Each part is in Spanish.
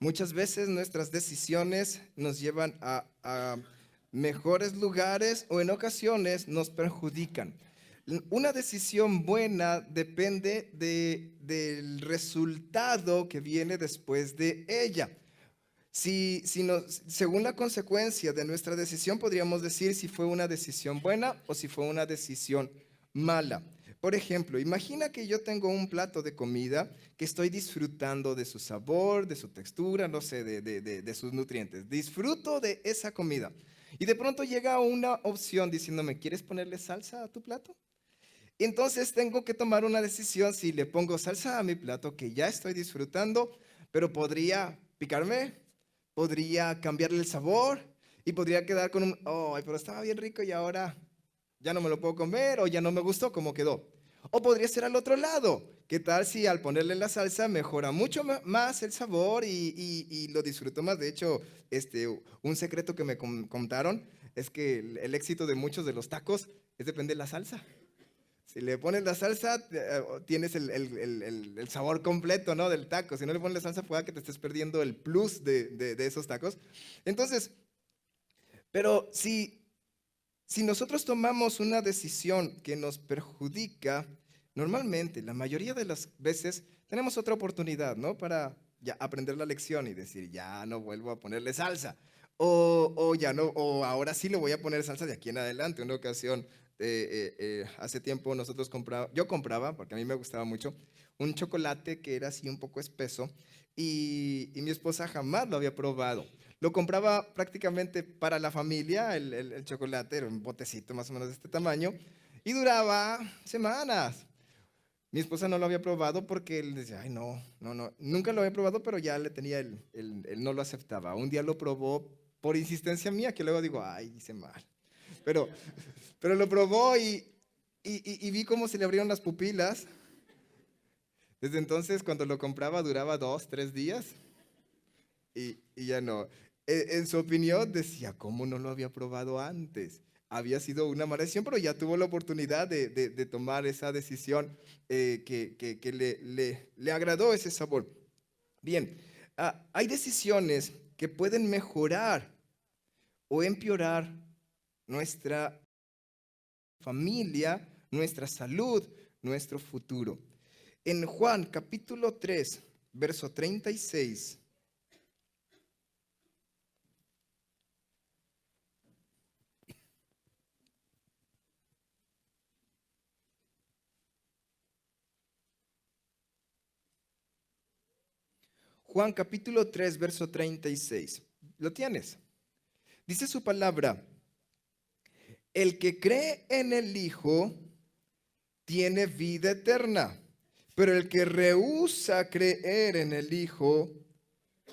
Muchas veces nuestras decisiones nos llevan a mejores lugares o en ocasiones nos perjudican. Una decisión buena depende del resultado que viene después de ella. Según la consecuencia de nuestra decisión, podríamos decir si fue una decisión buena o si fue una decisión mala. Por ejemplo, imagina que yo tengo un plato de comida que estoy disfrutando de su sabor, de su textura, no sé, de sus nutrientes. Disfruto de esa comida. Y de pronto llega una opción diciéndome, ¿quieres ponerle salsa a tu plato? Entonces tengo que tomar una decisión si le pongo salsa a mi plato que ya estoy disfrutando, pero podría picarme, podría cambiarle el sabor y podría quedar con un, oh, pero estaba bien rico y ahora ya no me lo puedo comer o ya no me gustó como quedó. O podría ser al otro lado. ¿Qué tal si al ponerle la salsa mejora mucho más el sabor y lo disfruto más? De hecho, un secreto que me contaron es que el éxito de muchos de los tacos es depende de la salsa. Si le pones la salsa, tienes el sabor completo, ¿no? Del taco. Si no le pones la salsa, puede que te estés perdiendo el plus de esos tacos. Entonces, pero si nosotros tomamos una decisión que nos perjudica, normalmente, la mayoría de las veces, tenemos otra oportunidad, ¿no? Para ya aprender la lección y decir, ya no vuelvo a ponerle salsa. O ya no, o ahora sí le voy a poner salsa de aquí en adelante. Una ocasión, hace tiempo yo compraba, porque a mí me gustaba mucho, un chocolate que era así un poco espeso y mi esposa jamás lo había probado. Lo compraba prácticamente para la familia, el chocolate, era un botecito más o menos de este tamaño, y duraba semanas. Mi esposa no lo había probado porque él decía, ay, no, no, no, nunca lo había probado, pero ya le tenía no lo aceptaba. Un día lo probó por insistencia mía, que luego digo, ay, hice mal. Pero, pero lo probó y vi cómo se le abrieron las pupilas. Desde entonces, cuando lo compraba, duraba 2, 3 días y ya no. En su opinión, decía, ¿cómo no lo había probado antes? Había sido una mala decisión, pero ya tuvo la oportunidad de tomar esa decisión que le agradó ese sabor. Bien, hay decisiones que pueden mejorar o empeorar nuestra familia, nuestra salud, nuestro futuro. En Juan capítulo 3, verso 36. Juan capítulo 3, verso 36. ¿Lo tienes? Dice su palabra, el que cree en el Hijo tiene vida eterna, pero el que rehúsa creer en el Hijo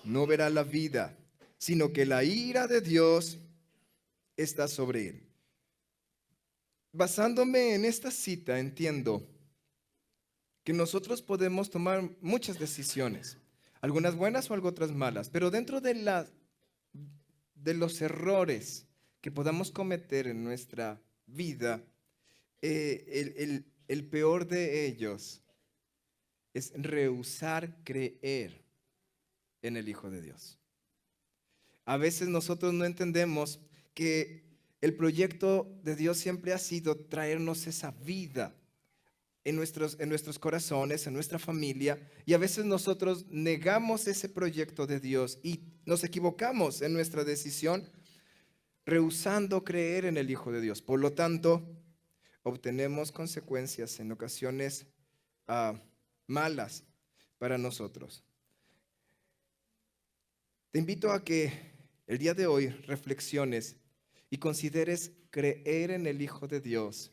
no verá la vida, sino que la ira de Dios está sobre él. Basándome en esta cita, entiendo que nosotros podemos tomar muchas decisiones, algunas buenas o otras malas, pero dentro de los errores que podamos cometer en nuestra vida, el peor de ellos es rehusar creer en el Hijo de Dios. A veces nosotros no entendemos que el proyecto de Dios siempre ha sido traernos esa vida en nuestros corazones, en nuestra familia, y a veces nosotros negamos ese proyecto de Dios y nos equivocamos en nuestra decisión rehusando creer en el Hijo de Dios. Por lo tanto, obtenemos consecuencias en ocasiones malas para nosotros. Te invito a que el día de hoy reflexiones y consideres creer en el Hijo de Dios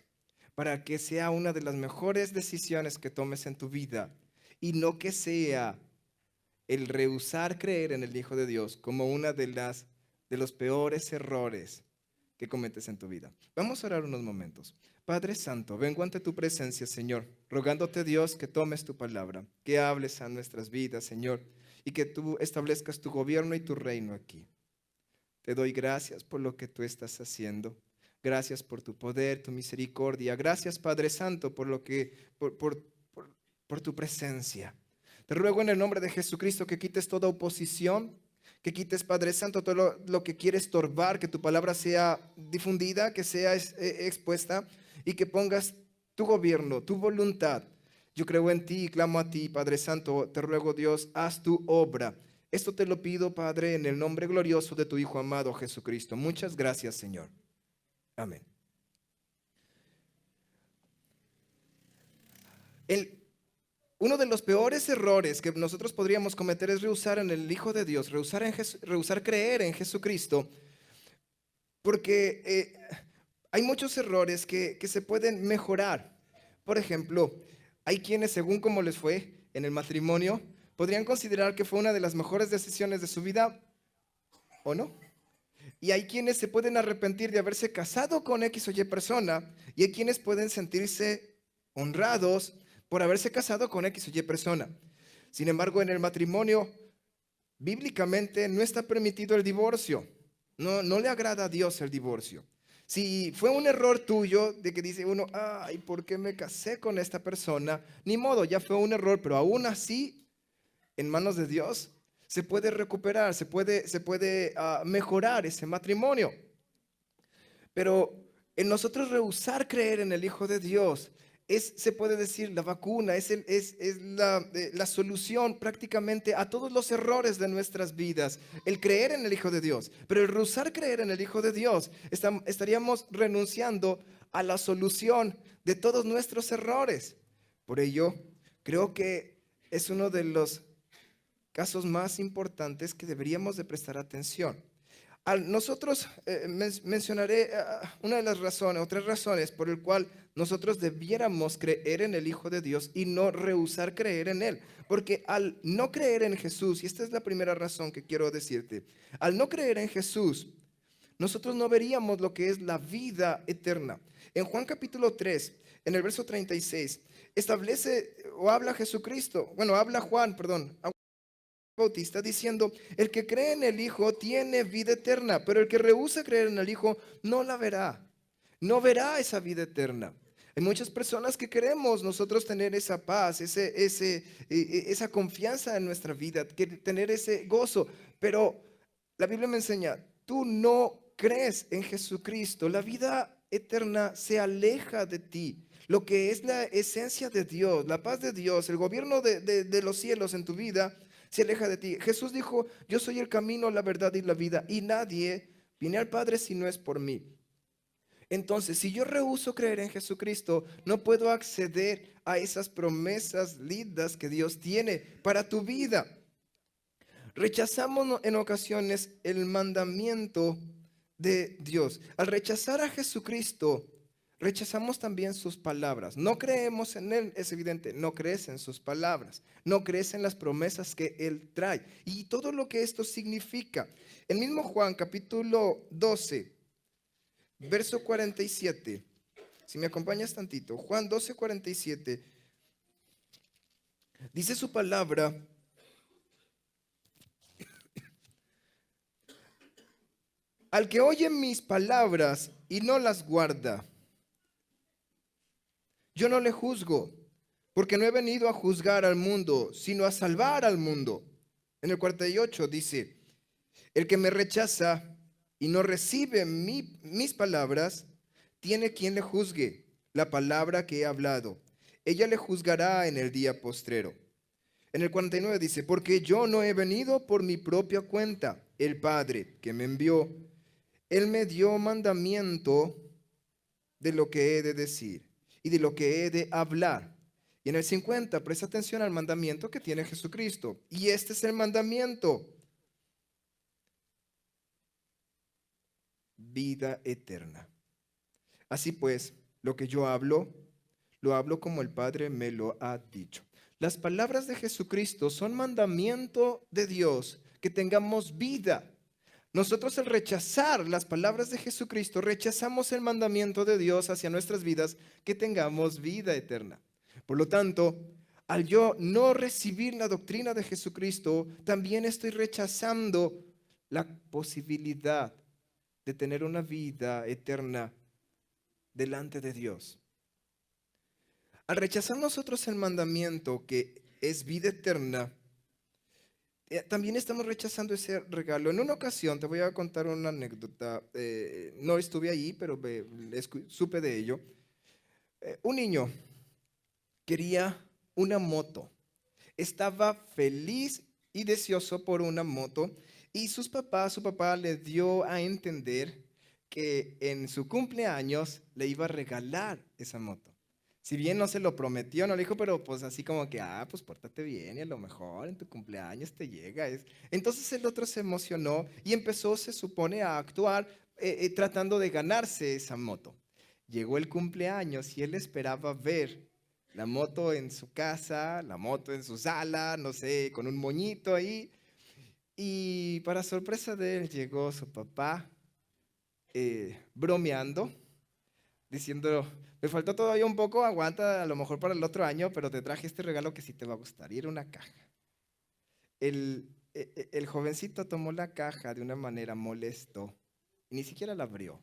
para que sea una de las mejores decisiones que tomes en tu vida y no que sea el rehusar creer en el Hijo de Dios como una de los peores errores que cometes en tu vida. Vamos a orar unos momentos. Padre Santo, vengo ante tu presencia, Señor, rogándote, Dios, que tomes tu palabra, que hables a nuestras vidas, Señor, y que tú establezcas tu gobierno y tu reino aquí. Te doy gracias por lo que tú estás haciendo. Gracias por tu poder, tu misericordia. Gracias, Padre Santo, por tu presencia. Te ruego en el nombre de Jesucristo que quites toda oposición, que quites, Padre Santo, todo lo que quiere estorbar, que tu palabra sea difundida, que sea expuesta y que pongas tu gobierno, tu voluntad. Yo creo en ti y clamo a ti, Padre Santo. Te ruego, Dios, haz tu obra. Esto te lo pido, Padre, en el nombre glorioso de tu Hijo amado Jesucristo. Muchas gracias, Señor. Amén. Uno de los peores errores que nosotros podríamos cometer es rehusar en el Hijo de Dios, rehusar creer en Jesucristo, porque hay muchos errores que se pueden mejorar. Por ejemplo, hay quienes, según cómo les fue en el matrimonio, podrían considerar que fue una de las mejores decisiones de su vida, ¿o no? Y hay quienes se pueden arrepentir de haberse casado con X o Y persona, y hay quienes pueden sentirse honrados por haberse casado con X o Y persona. Sin embargo, en el matrimonio, bíblicamente no está permitido el divorcio. No le agrada a Dios el divorcio. Si fue un error tuyo de que dice uno, ay, ¿por qué me casé con esta persona? Ni modo, ya fue un error, pero aún así, en manos de Dios, se puede recuperar, se puede mejorar ese matrimonio. Pero en nosotros rehusar creer en el Hijo de Dios, se puede decir, la vacuna, es la solución prácticamente a todos los errores de nuestras vidas, el creer en el Hijo de Dios. Pero el rehusar creer en el Hijo de Dios, estaríamos renunciando a la solución de todos nuestros errores. Por ello, creo que es uno de los casos más importantes que deberíamos de prestar atención. Nosotros mencionaré una de las razones, o 3 razones por el cual nosotros debiéramos creer en el Hijo de Dios y no rehusar creer en Él. Porque al no creer en Jesús, y esta es la primera razón que quiero decirte, al no creer en Jesús, nosotros no veríamos lo que es la vida eterna. En Juan capítulo 3, en el verso 36, establece o habla Jesucristo, habla Juan, perdón, Bautista diciendo, el que cree en el Hijo tiene vida eterna, pero el que rehúsa creer en el Hijo no la verá, no verá esa vida eterna. Hay muchas personas que queremos nosotros tener esa paz, esa confianza en nuestra vida, tener ese gozo, pero la Biblia me enseña, tú no crees en Jesucristo, la vida eterna se aleja de ti. Lo que es la esencia de Dios, la paz de Dios, el gobierno de los cielos en tu vida, se aleja de ti. Jesús dijo, yo soy el camino, la verdad y la vida, y nadie viene al Padre si no es por mí. Entonces, si yo rehúso creer en Jesucristo, no puedo acceder a esas promesas lindas que Dios tiene para tu vida. Rechazamos en ocasiones el mandamiento de Dios. Al rechazar a Jesucristo, rechazamos también sus palabras. No creemos en Él, es evidente. No crees en sus palabras. No crees en las promesas que Él trae. Y todo lo que esto significa. El mismo Juan, capítulo 12, verso 47. Si me acompañas tantito. Juan 12, 47. Dice su palabra. Al que oye mis palabras y no las guarda, yo no le juzgo, porque no he venido a juzgar al mundo, sino a salvar al mundo. En el 48 dice, el que me rechaza y no recibe mis palabras, tiene quien le juzgue la palabra que he hablado. Ella le juzgará en el día postrero. En el 49 dice, porque yo no he venido por mi propia cuenta, el Padre que me envió, Él me dio mandamiento de lo que he de decir y de lo que he de hablar. Y en el 50, presta atención al mandamiento que tiene Jesucristo. Y este es el mandamiento: vida eterna. Así pues, lo que yo hablo, lo hablo como el Padre me lo ha dicho. Las palabras de Jesucristo son mandamiento de Dios, que tengamos vida. Nosotros, al rechazar las palabras de Jesucristo, rechazamos el mandamiento de Dios hacia nuestras vidas, que tengamos vida eterna. Por lo tanto, al yo no recibir la doctrina de Jesucristo, también estoy rechazando la posibilidad de tener una vida eterna delante de Dios. Al rechazar nosotros el mandamiento que es vida eterna, también estamos rechazando ese regalo. En una ocasión, te voy a contar una anécdota, no estuve ahí, pero supe de ello. Un niño quería una moto, estaba feliz y deseoso por una moto y su papá le dio a entender que en su cumpleaños le iba a regalar esa moto. Si bien no se lo prometió, no le dijo, pero pues así como que, pues pórtate bien y a lo mejor en tu cumpleaños te llega. Entonces el otro se emocionó y empezó, se supone, a actuar tratando de ganarse esa moto. Llegó el cumpleaños y él esperaba ver la moto en su casa, la moto en su sala, no sé, con un moñito ahí. Y para sorpresa de él llegó su papá bromeando, diciendo, me faltó todavía un poco, aguanta a lo mejor para el otro año, pero te traje este regalo que sí te va a gustar. Y era una caja. El jovencito tomó la caja de una manera molesto y ni siquiera la abrió.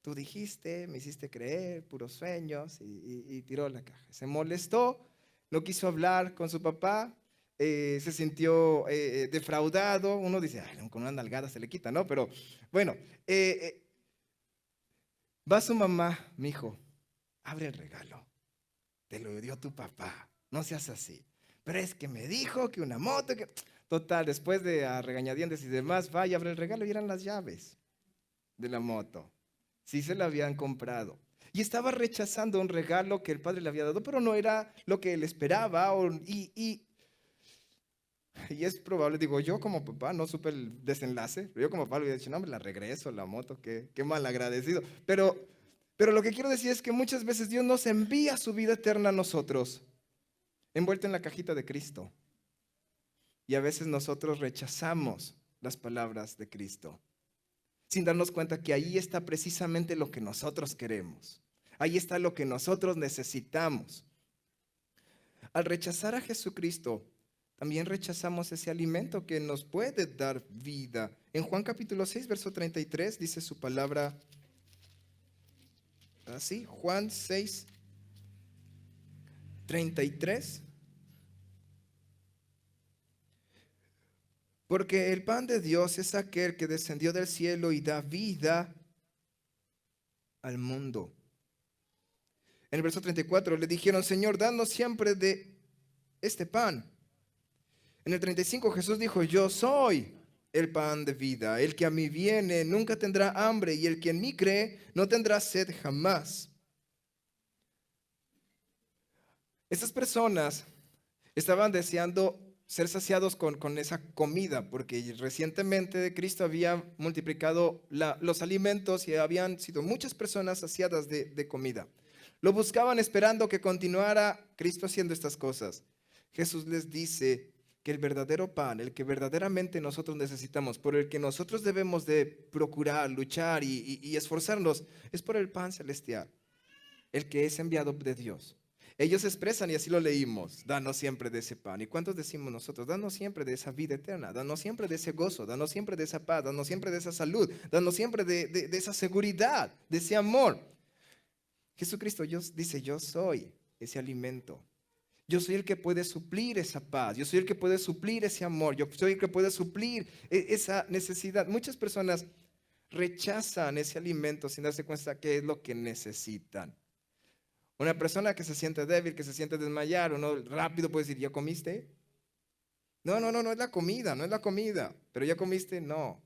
Tú dijiste, me hiciste creer, puros sueños, y tiró la caja. Se molestó, no quiso hablar con su papá, se sintió defraudado. Uno dice, ay, con una nalgada se le quita, ¿no? Pero bueno, va su mamá, mi hijo, abre el regalo, te lo dio tu papá, no seas así. Pero es que me dijo que una moto, que... Total, después de a regañadientes y demás, va y abre el regalo y eran las llaves de la moto. Sí se la habían comprado. Y estaba rechazando un regalo que el padre le había dado, pero no era lo que él esperaba. Y es probable, digo, yo como papá no supe el desenlace, pero yo como papá le hubiera dicho, no, me la regreso, la moto, qué mal agradecido. Pero lo que quiero decir es que muchas veces Dios nos envía su vida eterna a nosotros, envuelta en la cajita de Cristo. Y a veces nosotros rechazamos las palabras de Cristo, sin darnos cuenta que ahí está precisamente lo que nosotros queremos. Ahí está lo que nosotros necesitamos. Al rechazar a Jesucristo, también rechazamos ese alimento que nos puede dar vida. En Juan capítulo 6, verso 33, dice su palabra así, Juan 6, 33. Porque el pan de Dios es aquel que descendió del cielo y da vida al mundo. En el verso 34 le dijeron, Señor, danos siempre de este pan. En el 35 Jesús dijo, yo soy el pan de vida. El que a mí viene nunca tendrá hambre y el que en mí cree no tendrá sed jamás. Estas personas estaban deseando ser saciados con esa comida, porque recientemente Cristo había multiplicado los alimentos y habían sido muchas personas saciadas de comida. Lo buscaban esperando que continuara Cristo haciendo estas cosas. Jesús les dice que el verdadero pan, el que verdaderamente nosotros necesitamos, por el que nosotros debemos de procurar, luchar y esforzarnos, es por el pan celestial, el que es enviado de Dios. Ellos expresan, y así lo leímos, danos siempre de ese pan. ¿Y cuántos decimos nosotros? Danos siempre de esa vida eterna, danos siempre de ese gozo, danos siempre de esa paz, danos siempre de esa salud, danos siempre de esa seguridad, de ese amor. Jesucristo dice, yo soy ese alimento. Yo soy el que puede suplir esa paz, yo soy el que puede suplir ese amor, yo soy el que puede suplir esa necesidad. Muchas personas rechazan ese alimento sin darse cuenta que es lo que necesitan. Una persona que se siente débil, que se siente desmayar, uno rápido puede decir, ¿ya comiste? No, no es la comida, no es la comida. ¿Pero ya comiste? No.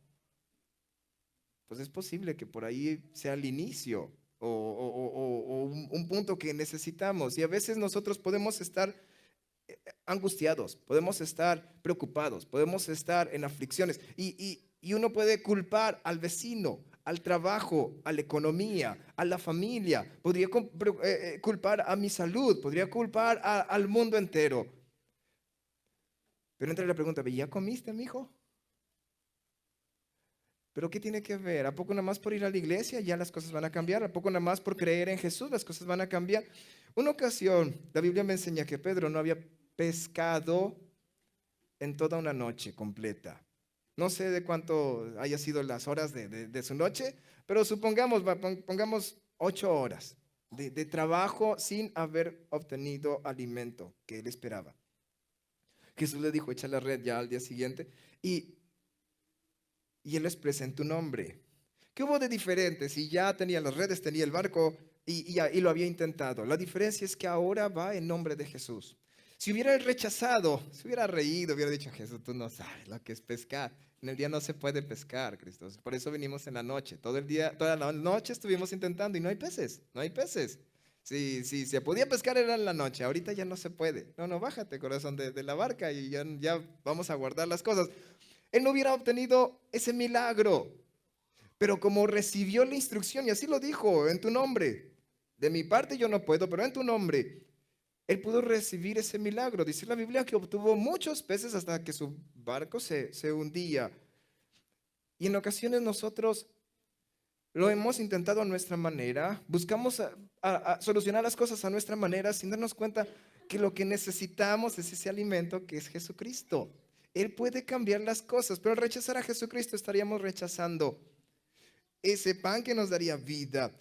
Pues es posible que por ahí sea el inicio o un punto que necesitamos. Y a veces nosotros podemos estar angustiados, podemos estar preocupados, podemos estar en aflicciones. Y uno puede culpar al vecino, al trabajo, a la economía, a la familia, podría culpar a mi salud, podría culpar al mundo entero. Pero entra la pregunta, ¿ya comiste, mijo? ¿Pero qué tiene que ver? ¿A poco nada más por ir a la iglesia ya las cosas van a cambiar? ¿A poco nada más por creer en Jesús las cosas van a cambiar? Una ocasión, la Biblia me enseña que Pedro no había pescado en toda una noche completa. No sé de cuánto haya sido las horas de su noche, pero supongamos, pongamos 8 horas de trabajo sin haber obtenido alimento que él esperaba. Jesús le dijo, echa la red ya al día siguiente. Y él les presentó un nombre. ¿Qué hubo de diferente? Si ya tenía las redes, tenía el barco y lo había intentado. La diferencia es que ahora va en nombre de Jesús. Si hubiera rechazado, se hubiera reído, hubiera dicho, Jesús, tú no sabes lo que es pescar. En el día no se puede pescar, Cristo. Por eso venimos en la noche. Todo el día, toda la noche estuvimos intentando y no hay peces, no hay peces. Si se podía pescar era en la noche, ahorita ya no se puede. No, bájate, corazón, de la barca y ya vamos a guardar las cosas. Él no hubiera obtenido ese milagro, pero como recibió la instrucción, y así lo dijo, en tu nombre, de mi parte yo no puedo, pero en tu nombre, él pudo recibir ese milagro. Dice la Biblia que obtuvo muchos peces hasta que su barco se hundía. Y en ocasiones nosotros lo hemos intentado a nuestra manera, buscamos a solucionar las cosas a nuestra manera sin darnos cuenta que lo que necesitamos es ese alimento que es Jesucristo. Él puede cambiar las cosas, pero al rechazar a Jesucristo estaríamos rechazando ese pan que nos daría vida.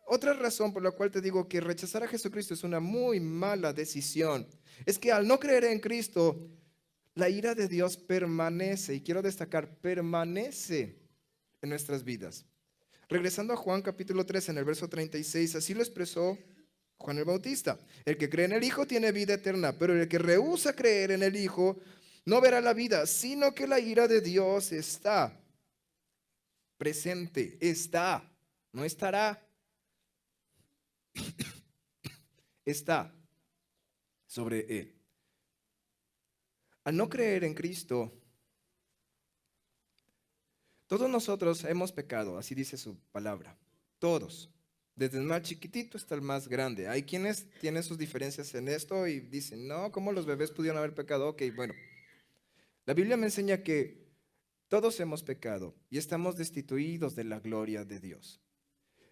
Otra razón por la cual te digo que rechazar a Jesucristo es una muy mala decisión es que al no creer en Cristo, la ira de Dios permanece, y quiero destacar, permanece en nuestras vidas. Regresando a Juan capítulo 3 en el verso 36, así lo expresó Juan el Bautista. El que cree en el Hijo tiene vida eterna, pero el que rehúsa creer en el Hijo no verá la vida, sino que la ira de Dios está presente, no estará, está sobre él. Al no creer en Cristo, todos nosotros hemos pecado, así dice su palabra, todos, desde el más chiquitito hasta el más grande. Hay quienes tienen sus diferencias en esto y dicen, no, ¿cómo los bebés pudieron haber pecado? Ok, bueno, la Biblia me enseña que todos hemos pecado y estamos destituidos de la gloria de Dios.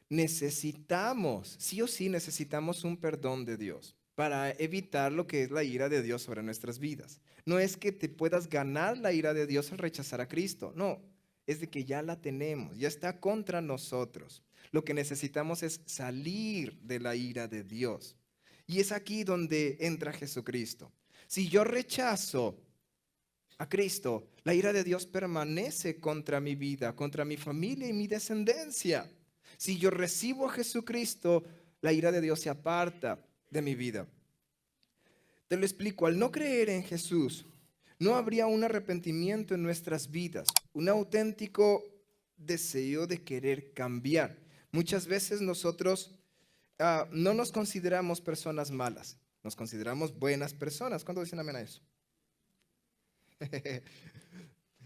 Necesitamos, sí o sí necesitamos un perdón de Dios para evitar lo que es la ira de Dios sobre nuestras vidas. No es que te puedas ganar la ira de Dios al rechazar a Cristo, no, es de que ya la tenemos, ya está contra nosotros. Lo que necesitamos es salir de la ira de Dios. Y es aquí donde entra Jesucristo. Si yo rechazo a Cristo, la ira de Dios permanece contra mi vida, contra mi familia y mi descendencia. Si yo recibo a Jesucristo, la ira de Dios se aparta de mi vida. Te lo explico, al no creer en Jesús, no habría un arrepentimiento en nuestras vidas, un auténtico deseo de querer cambiar. Muchas veces nosotros no nos consideramos personas malas, nos consideramos buenas personas. ¿Cuántos dicen amén a eso?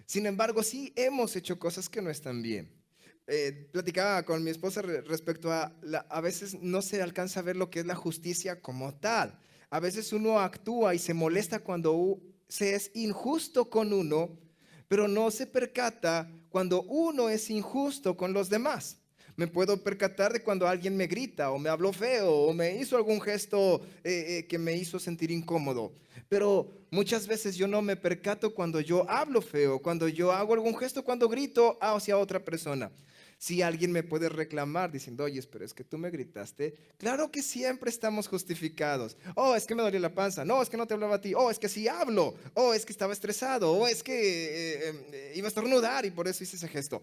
Sin embargo, sí hemos hecho cosas que no están bien. Platicaba con mi esposa respecto a veces no se alcanza a ver lo que es la justicia como tal. A veces uno actúa y se molesta cuando se es injusto con uno, pero no se percata cuando uno es injusto con los demás. Me puedo percatar de cuando alguien me grita o me habló feo o me hizo algún gesto que me hizo sentir incómodo. Pero muchas veces yo no me percato cuando yo hablo feo, cuando yo hago algún gesto, cuando grito hacia otra persona. Si alguien me puede reclamar diciendo, oye, pero es que tú me gritaste, claro que siempre estamos justificados. Oh, es que me dolía la panza. No, es que no te hablaba a ti. Oh, es que sí hablo. Oh, es que estaba estresado. Oh, es que iba a estornudar y por eso hice ese gesto.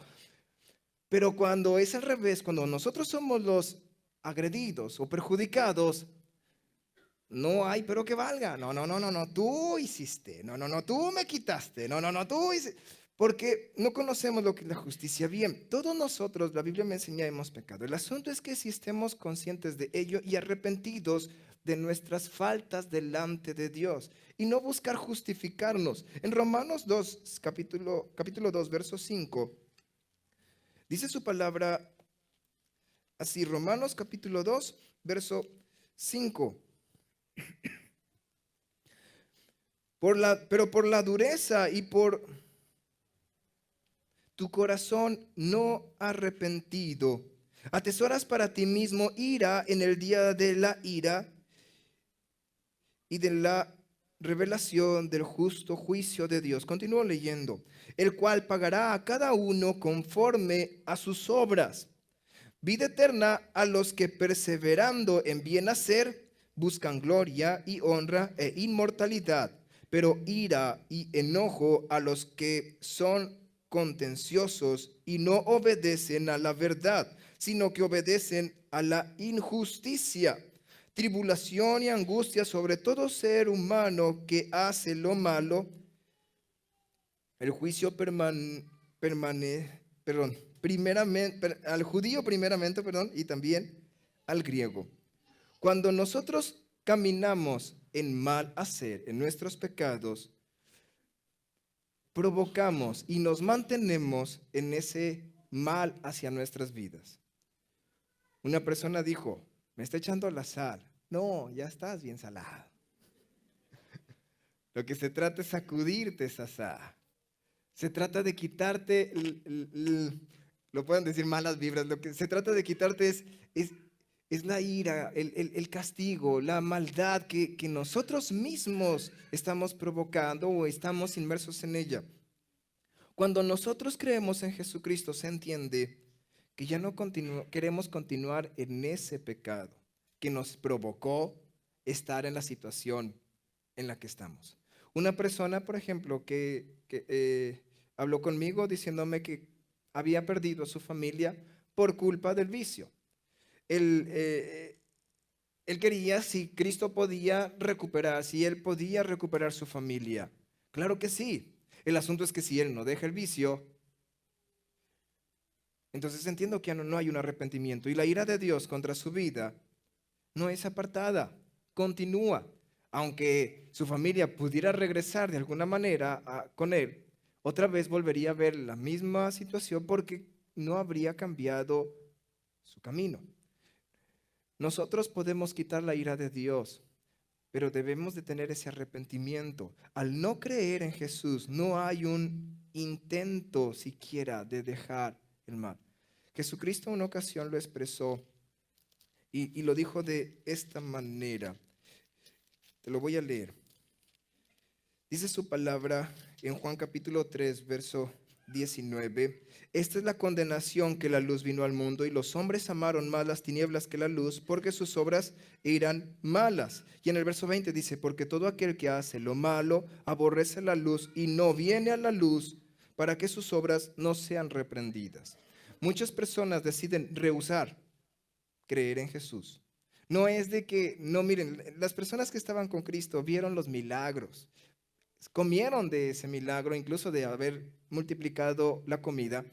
Pero cuando es al revés, cuando nosotros somos los agredidos o perjudicados, no hay pero que valga. No, tú hiciste. No, tú me quitaste. No, tú hiciste. Porque no conocemos lo que es la justicia bien. Todos nosotros, la Biblia me enseña, hemos pecado. El asunto es que si estemos conscientes de ello y arrepentidos de nuestras faltas delante de Dios y no buscar justificarnos. En Romanos 2, capítulo 2, verso 5, dice su palabra así, Romanos capítulo 2, verso 5. Pero por la dureza y por tu corazón no arrepentido, atesoras para ti mismo ira en el día de la ira y de la revelación del justo juicio de Dios. Continúo leyendo. El cual pagará a cada uno conforme a sus obras. Vida eterna a los que perseverando en bien hacer buscan gloria y honra e inmortalidad, pero ira y enojo a los que son contenciosos y no obedecen a la verdad, sino que obedecen a la injusticia. Tribulación y angustia sobre todo ser humano que hace lo malo. El juicio primeramente, al judío primeramente, y también al griego. Cuando nosotros caminamos en mal hacer, en nuestros pecados, provocamos y nos mantenemos en ese mal hacia nuestras vidas. Una persona dijo, me está echando la sal. No, ya estás bien salado. Lo que se trata es sacudirte esa sal. Se trata de quitarte, lo pueden decir malas vibras, lo que se trata de quitarte es la ira, el castigo, la maldad que nosotros mismos estamos provocando o estamos inmersos en ella. Cuando nosotros creemos en Jesucristo, se entiende que ya no queremos continuar en ese pecado que nos provocó estar en la situación en la que estamos. Una persona, por ejemplo, que habló conmigo diciéndome que había perdido a su familia por culpa del vicio. Él quería si Cristo podía recuperar, si él podía recuperar su familia. Claro que sí. El asunto es que si él no deja el vicio, entonces entiendo que ya no hay un arrepentimiento. Y la ira de Dios contra su vida no es apartada, continúa. Aunque su familia pudiera regresar de alguna manera con él, otra vez volvería a ver la misma situación porque no habría cambiado su camino. Nosotros podemos quitar la ira de Dios, pero debemos de tener ese arrepentimiento. Al no creer en Jesús, no hay un intento siquiera de dejar el mal. Jesucristo en una ocasión lo expresó y lo dijo de esta manera. Te lo voy a leer. Dice su palabra en Juan capítulo 3, verso 19. Esta es la condenación, que la luz vino al mundo y los hombres amaron más las tinieblas que la luz porque sus obras eran malas. Y en el verso 20 dice, porque todo aquel que hace lo malo aborrece la luz y no viene a la luz para que sus obras no sean reprendidas. Muchas personas deciden rehusar creer en Jesús. No es de que, no miren, las personas que estaban con Cristo vieron los milagros, comieron de ese milagro, incluso de haber multiplicado la comida,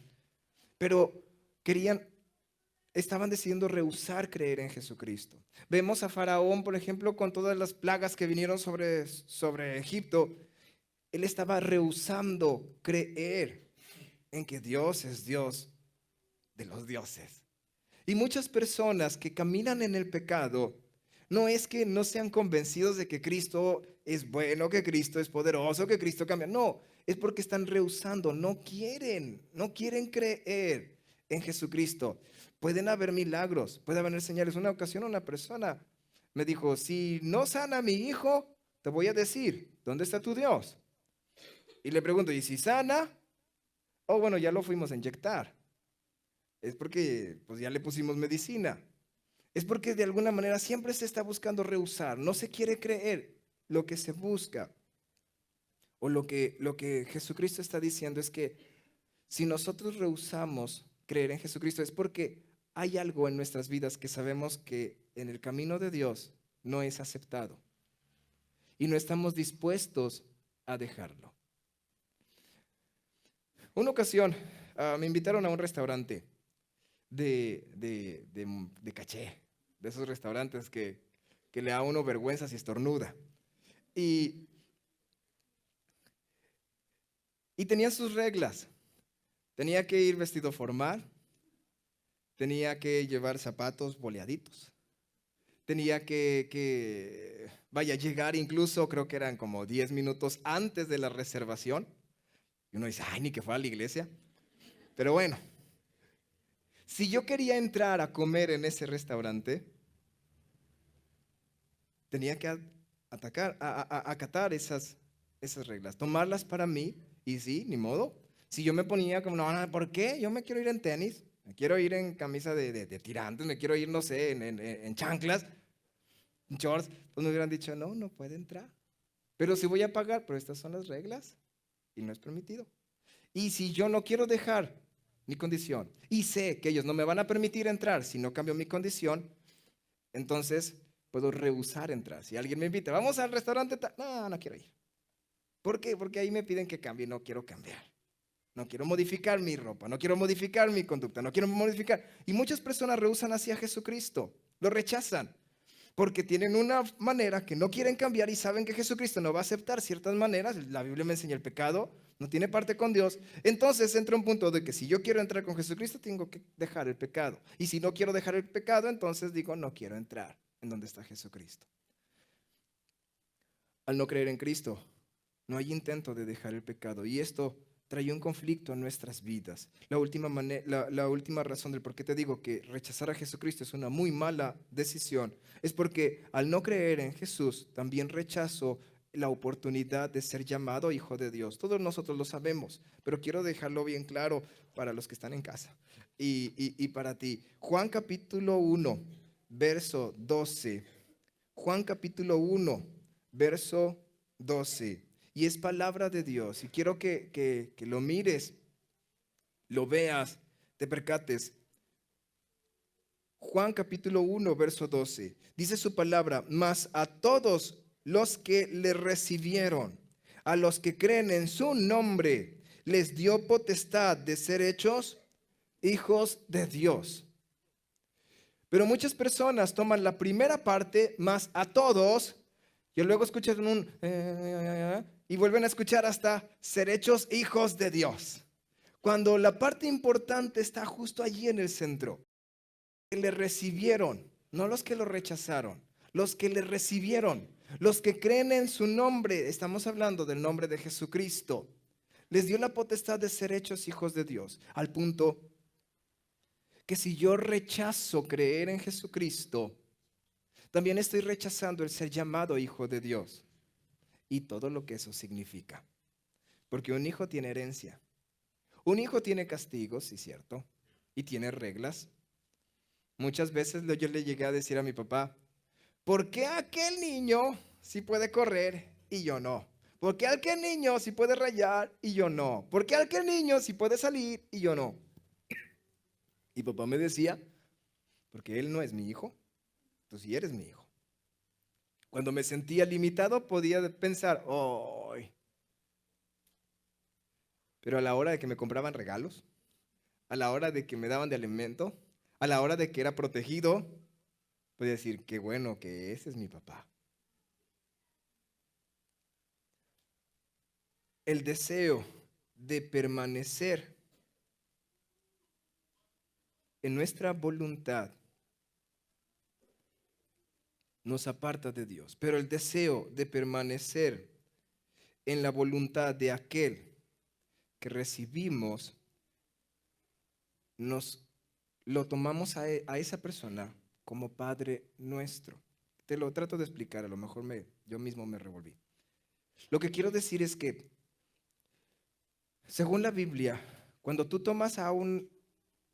pero estaban decidiendo rehusar creer en Jesucristo. Vemos a Faraón, por ejemplo, con todas las plagas que vinieron sobre Egipto. Él estaba rehusando creer en que Dios es Dios de los dioses. Y muchas personas que caminan en el pecado, no es que no sean convencidos de que Cristo es bueno, que Cristo es poderoso, que Cristo cambia. No, es porque están rehusando, no quieren creer en Jesucristo. Pueden haber milagros, puede haber señales. Una ocasión una persona me dijo, si no sana a mi hijo, te voy a decir, ¿dónde está tu Dios? Y le pregunto, ¿y si sana? Oh, bueno, ya lo fuimos a inyectar. Es porque pues ya le pusimos medicina. Es porque de alguna manera siempre se está buscando rehusar. No se quiere creer lo que se busca. O lo que Jesucristo está diciendo es que si nosotros rehusamos creer en Jesucristo es porque hay algo en nuestras vidas que sabemos que en el camino de Dios no es aceptado. Y no estamos dispuestos a dejarlo. Una ocasión me invitaron a un restaurante de caché, de esos restaurantes que le da a uno vergüenza si estornuda. Y tenía sus reglas. Tenía que ir vestido formal, tenía que llevar zapatos boleaditos, tenía que llegar incluso, creo que eran como 10 minutos antes de la reservación. Y uno dice, ay, ni que fuera a la iglesia. Pero bueno, si yo quería entrar a comer en ese restaurante, tenía que acatar esas reglas, tomarlas para mí, y sí, ni modo. Si yo me ponía como, no, ¿por qué? Yo me quiero ir en tenis, me quiero ir en camisa de tirantes, me quiero ir, no sé, en chanclas, en shorts, pues me hubieran dicho, no puede entrar. Pero si voy a pagar, pero estas son las reglas y no es permitido. Y si yo no quiero dejar mi condición y sé que ellos no me van a permitir entrar si no cambio mi condición, entonces puedo rehusar entrar. Si alguien me invita, vamos al restaurante, no, no quiero ir. ¿Por qué? Porque ahí me piden que cambie y no quiero cambiar. No quiero modificar mi ropa, no quiero modificar mi conducta, no quiero modificar. Y muchas personas rehusan hacia Jesucristo, lo rechazan, porque tienen una manera que no quieren cambiar y saben que Jesucristo no va a aceptar ciertas maneras. La Biblia me enseña el pecado, no tiene parte con Dios. Entonces entra un punto de que si yo quiero entrar con Jesucristo, tengo que dejar el pecado. Y si no quiero dejar el pecado, entonces digo, no quiero entrar en donde está Jesucristo. Al no creer en Cristo, no hay intento de dejar el pecado. Y esto trae un conflicto en nuestras vidas. La última razón del por qué te digo que rechazar a Jesucristo es una muy mala decisión es porque al no creer en Jesús, también rechazo la oportunidad de ser llamado hijo de Dios. Todos nosotros lo sabemos, pero quiero dejarlo bien claro para los que están en casa y para ti. Juan capítulo 1, verso 12. Juan capítulo 1, verso 12. Y es palabra de Dios. Y quiero que lo mires, lo veas, te percates. Juan capítulo 1, verso 12. Dice su palabra, mas a todos los que le recibieron, a los que creen en su nombre, les dio potestad de ser hechos hijos de Dios. Pero muchas personas toman la primera parte, más a todos, y luego escuchan y vuelven a escuchar hasta ser hechos hijos de Dios. Cuando la parte importante está justo allí en el centro. Que le recibieron, no los que lo rechazaron, los que le recibieron, los que creen en su nombre, estamos hablando del nombre de Jesucristo, les dio la potestad de ser hechos hijos de Dios, al punto que si yo rechazo creer en Jesucristo, también estoy rechazando el ser llamado hijo de Dios y todo lo que eso significa. Porque un hijo tiene herencia, un hijo tiene castigos, sí, cierto, y tiene reglas. Muchas veces yo le llegué a decir a mi papá, ¿por qué aquel niño sí puede correr y yo no? ¿Por qué aquel niño sí puede rayar y yo no? ¿Por qué aquel niño sí puede salir y yo no? Y papá me decía, porque él no es mi hijo, tú sí eres mi hijo. Cuando me sentía limitado podía pensar, ¡ay! Pero a la hora de que me compraban regalos, a la hora de que me daban de alimento, a la hora de que era protegido, podía decir, qué bueno que ese es mi papá. El deseo de permanecer en nuestra voluntad nos aparta de Dios, pero el deseo de permanecer en la voluntad de aquel que recibimos, lo tomamos a esa persona como Padre nuestro. Te lo trato de explicar, a lo mejor yo mismo me revolví. Lo que quiero decir es que, según la Biblia, cuando tú tomas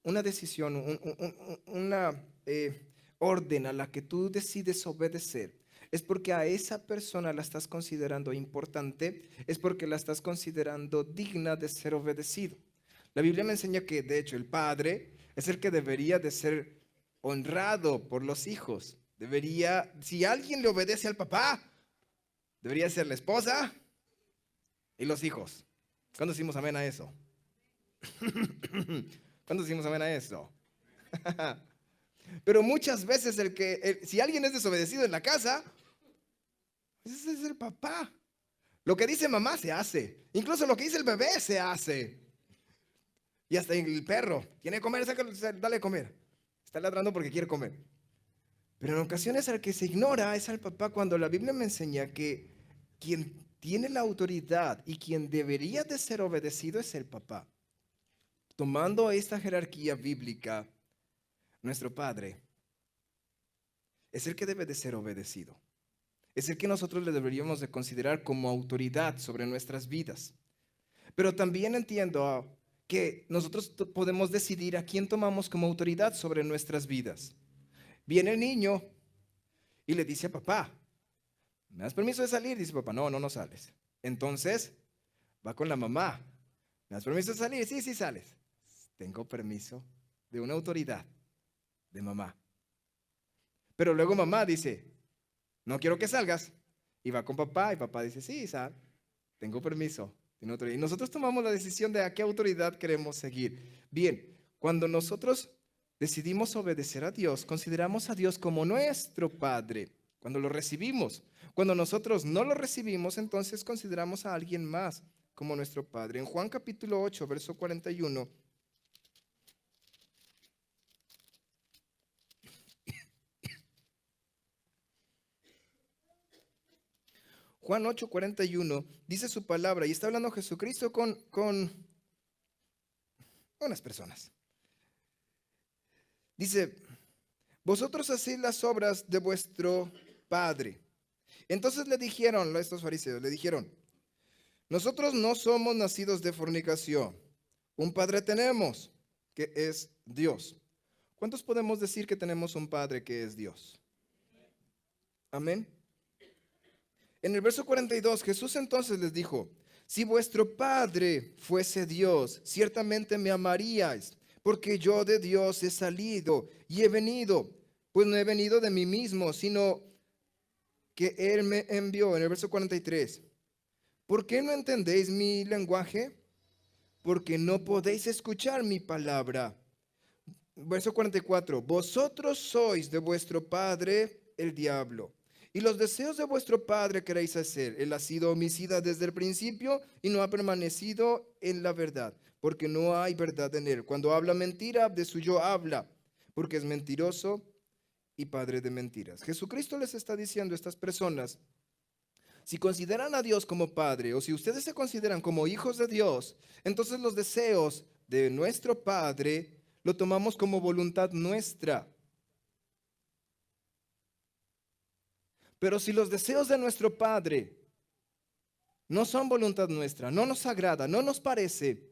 una decisión, una orden a la que tú decides obedecer, es porque a esa persona la estás considerando importante, es porque la estás considerando digna de ser obedecido. La Biblia me enseña que, de hecho, el padre es el que debería de ser honrado por los hijos. Si alguien le obedece al papá, debería ser la esposa y los hijos. ¿Cuándo decimos amén a eso? ¿Cuándo decimos amén a eso? Pero muchas veces si alguien es desobedecido en la casa, ese es el papá. Lo que dice mamá se hace. Incluso lo que dice el bebé se hace. Y hasta el perro tiene que comer, dale a comer. Está ladrando porque quiere comer. Pero en ocasiones al que se ignora es al papá, cuando la Biblia me enseña que quien tiene la autoridad y quien debería de ser obedecido es el papá. Tomando esta jerarquía bíblica, nuestro Padre es el que debe de ser obedecido. Es el que nosotros le deberíamos de considerar como autoridad sobre nuestras vidas. Pero también entiendo que nosotros podemos decidir a quién tomamos como autoridad sobre nuestras vidas. Viene el niño y le dice a papá, ¿Me das permiso de salir? Dice papá, no, no sales. Entonces, va con la mamá. ¿Me das permiso de salir? Sí, sí sales. Tengo permiso de una autoridad, de mamá. Pero luego mamá dice, no quiero que salgas. Y va con papá y papá dice, sí, sal. Tengo permiso. Tiene autoridad. Y nosotros tomamos la decisión de a qué autoridad queremos seguir. Bien, cuando nosotros decidimos obedecer a Dios, consideramos a Dios como nuestro Padre. Cuando lo recibimos. Cuando nosotros no lo recibimos, entonces consideramos a alguien más como nuestro Padre. En Juan capítulo 8, verso 41. Juan 8, 41 dice su palabra y está hablando Jesucristo con unas personas. Dice, vosotros hacéis las obras de vuestro Padre. Entonces le dijeron, estos fariseos, le dijeron, nosotros no somos nacidos de fornicación. Un Padre tenemos, que es Dios. ¿Cuántos podemos decir que tenemos un Padre que es Dios? Amén. En el verso 42, Jesús entonces les dijo, si vuestro Padre fuese Dios, ciertamente me amaríais, porque yo de Dios he salido y he venido, pues no he venido de mí mismo, sino que Él me envió. En el verso 43, ¿por qué no entendéis mi lenguaje? Porque no podéis escuchar mi palabra. Verso 44, vosotros sois de vuestro padre el diablo, y los deseos de vuestro padre queréis hacer. Él ha sido homicida desde el principio y no ha permanecido en la verdad, porque no hay verdad en él. Cuando habla mentira, de suyo habla, porque es mentiroso y padre de mentiras. Jesucristo les está diciendo a estas personas, si consideran a Dios como Padre, o si ustedes se consideran como hijos de Dios, entonces los deseos de nuestro Padre lo tomamos como voluntad nuestra. Pero si los deseos de nuestro Padre no son voluntad nuestra, no nos agrada, no nos parece,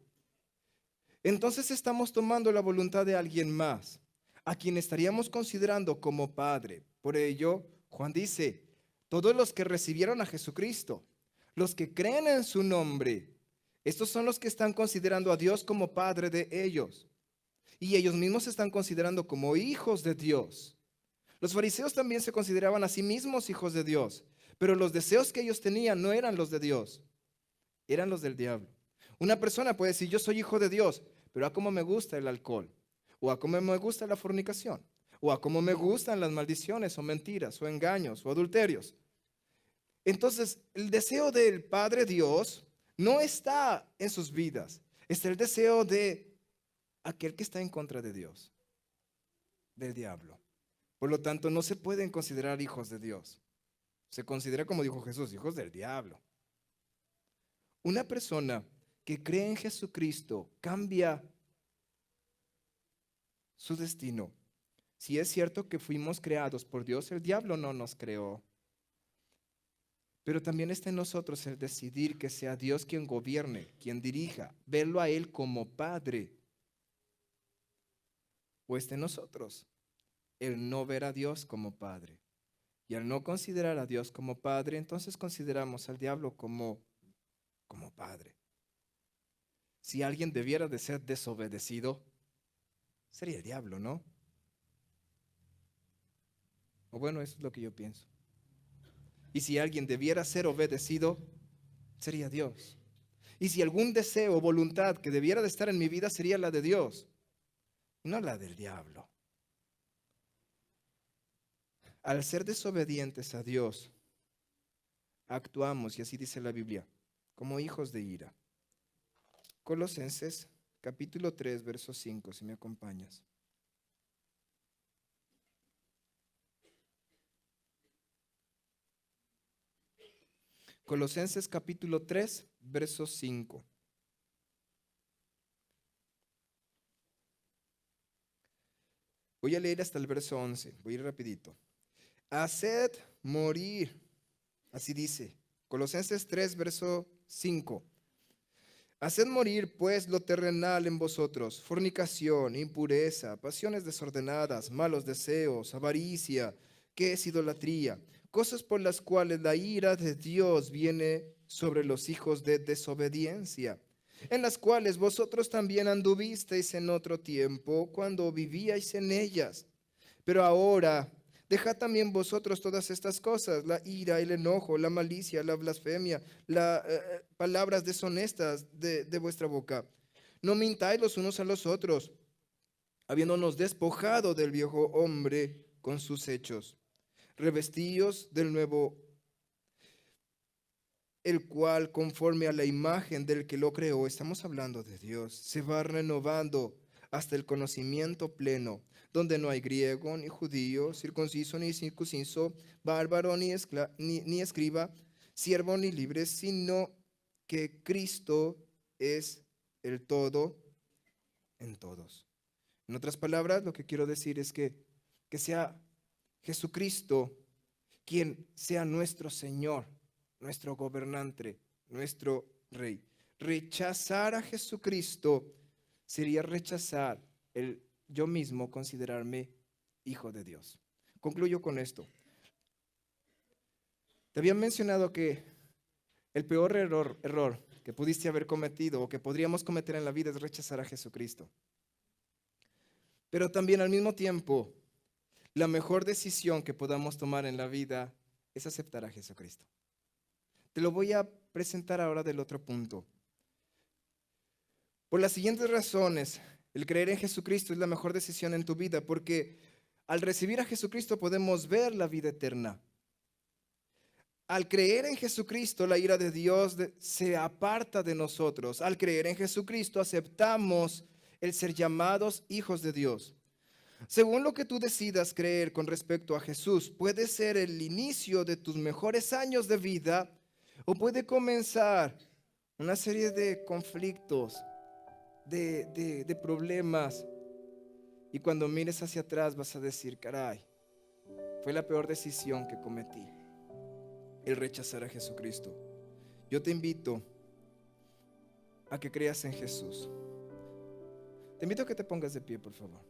entonces estamos tomando la voluntad de alguien más, a quien estaríamos considerando como Padre. Por ello, Juan dice, todos los que recibieron a Jesucristo, los que creen en su nombre, estos son los que están considerando a Dios como Padre de ellos. Y ellos mismos se están considerando como hijos de Dios. Los fariseos también se consideraban a sí mismos hijos de Dios, pero los deseos que ellos tenían no eran los de Dios, eran los del diablo. Una persona puede decir, yo soy hijo de Dios, pero a cómo me gusta el alcohol, o a cómo me gusta la fornicación, o a cómo me gustan las maldiciones, o mentiras, o engaños, o adulterios. Entonces, el deseo del Padre Dios no está en sus vidas, está el deseo de aquel que está en contra de Dios, del diablo. Por lo tanto, no se pueden considerar hijos de Dios. Se considera, como dijo Jesús, hijos del diablo. Una persona que cree en Jesucristo cambia su destino. Si es cierto que fuimos creados por Dios, el diablo no nos creó. Pero también está en nosotros el decidir que sea Dios quien gobierne, quien dirija, verlo a Él como Padre. O está en nosotros el no ver a Dios como Padre. Y al no considerar a Dios como Padre, entonces consideramos al diablo como Padre. Si alguien debiera de ser desobedecido, sería el diablo, ¿no? O bueno, eso es lo que yo pienso. Y si alguien debiera ser obedecido, sería Dios. Y si algún deseo o voluntad que debiera de estar en mi vida sería la de Dios, no la del diablo. Al ser desobedientes a Dios, actuamos, y así dice la Biblia, como hijos de ira. Colosenses capítulo 3, verso 5, si me acompañas. Colosenses capítulo 3, verso 5. Voy a leer hasta el verso 11, voy a ir rapidito. Haced morir, así dice, Colosenses 3, verso 5. Haced morir pues lo terrenal en vosotros, fornicación, impureza, pasiones desordenadas, malos deseos, avaricia, que es idolatría. cosas por las cuales la ira de Dios viene sobre los hijos de desobediencia, en las cuales vosotros también anduvisteis en otro tiempo cuando vivíais en ellas. Pero ahora dejad también vosotros todas estas cosas: la ira, el enojo, la malicia, la blasfemia, las palabras deshonestas de vuestra boca. No mintáis los unos a los otros, habiéndonos despojado del viejo hombre con sus hechos. Revestíos del nuevo, el cual, conforme a la imagen del que lo creó, estamos hablando de Dios, se va renovando hasta el conocimiento pleno, donde no hay griego ni judío, circunciso ni circunciso, bárbaro ni escriba, siervo ni libre, sino que Cristo es el todo en todos. En otras palabras, lo que quiero decir es que sea Jesucristo quien sea nuestro Señor, nuestro gobernante, nuestro Rey. Rechazar a Jesucristo sería rechazar el yo mismo considerarme hijo de Dios. Concluyo con esto. Te había mencionado que el peor error que pudiste haber cometido o que podríamos cometer en la vida es rechazar a Jesucristo. Pero también al mismo tiempo, la mejor decisión que podamos tomar en la vida es aceptar a Jesucristo. Te lo voy a presentar ahora del otro punto. Por las siguientes razones, el creer en Jesucristo es la mejor decisión en tu vida, porque al recibir a Jesucristo podemos ver la vida eterna. Al creer en Jesucristo, la ira de Dios se aparta de nosotros. Al creer en Jesucristo, aceptamos el ser llamados hijos de Dios. Según lo que tú decidas creer con respecto a Jesús, puede ser el inicio de tus mejores años de vida o puede comenzar una serie de conflictos, de problemas. Y cuando mires hacia atrás vas a decir, caray, fue la peor decisión que cometí, el rechazar a Jesucristo. Yo te invito a que creas en Jesús. Te invito a que te pongas de pie, por favor.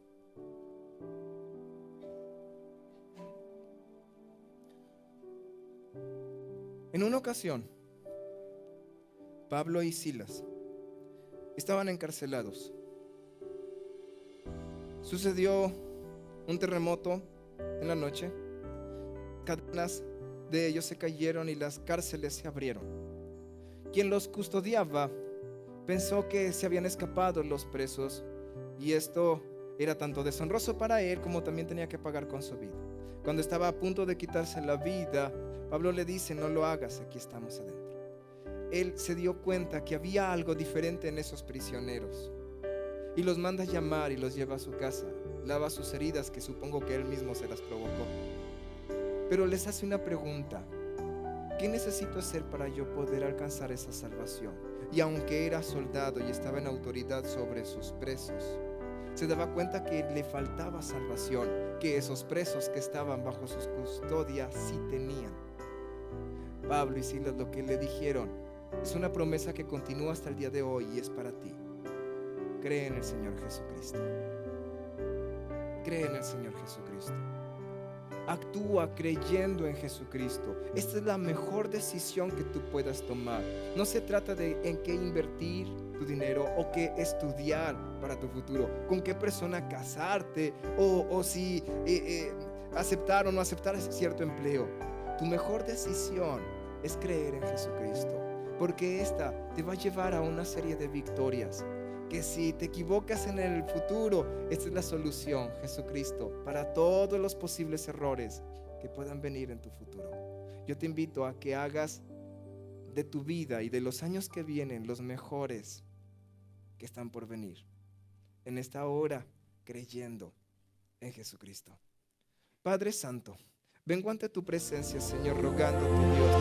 En una ocasión, Pablo y Silas estaban encarcelados. Sucedió un terremoto en la noche. Cadenas de ellos se cayeron y las cárceles se abrieron. Quien los custodiaba pensó que se habían escapado los presos y esto era tanto deshonroso para él como también tenía que pagar con su vida. Cuando estaba a punto de quitarse la vida, Pablo le dice, no lo hagas, aquí estamos adentro. Él se dio cuenta que había algo diferente en esos prisioneros y los manda a llamar y los lleva a su casa, lava sus heridas que supongo que él mismo se las provocó. Pero les hace una pregunta: ¿qué necesito hacer para yo poder alcanzar esa salvación? Y aunque era soldado y estaba en autoridad sobre sus presos, se daba cuenta que le faltaba salvación, que esos presos que estaban bajo sus custodias sí tenían. Pablo y Silas lo que le dijeron es una promesa que continúa hasta el día de hoy y es para ti. Cree en el Señor Jesucristo. Cree en el Señor Jesucristo. Actúa creyendo en Jesucristo. Esta es la mejor decisión que tú puedas tomar. No se trata de en qué invertir tu dinero o qué estudiar para tu futuro, con qué persona casarte o si aceptar o no aceptar cierto empleo. Tu mejor decisión es creer en Jesucristo, porque esta te va a llevar a una serie de victorias. Que si te equivocas en el futuro, esta es la solución, Jesucristo, para todos los posibles errores que puedan venir en tu futuro. Yo te invito a que hagas de tu vida y de los años que vienen los mejores que están por venir. En esta hora, creyendo en Jesucristo. Padre Santo, vengo ante tu presencia, Señor, rogándote, Dios.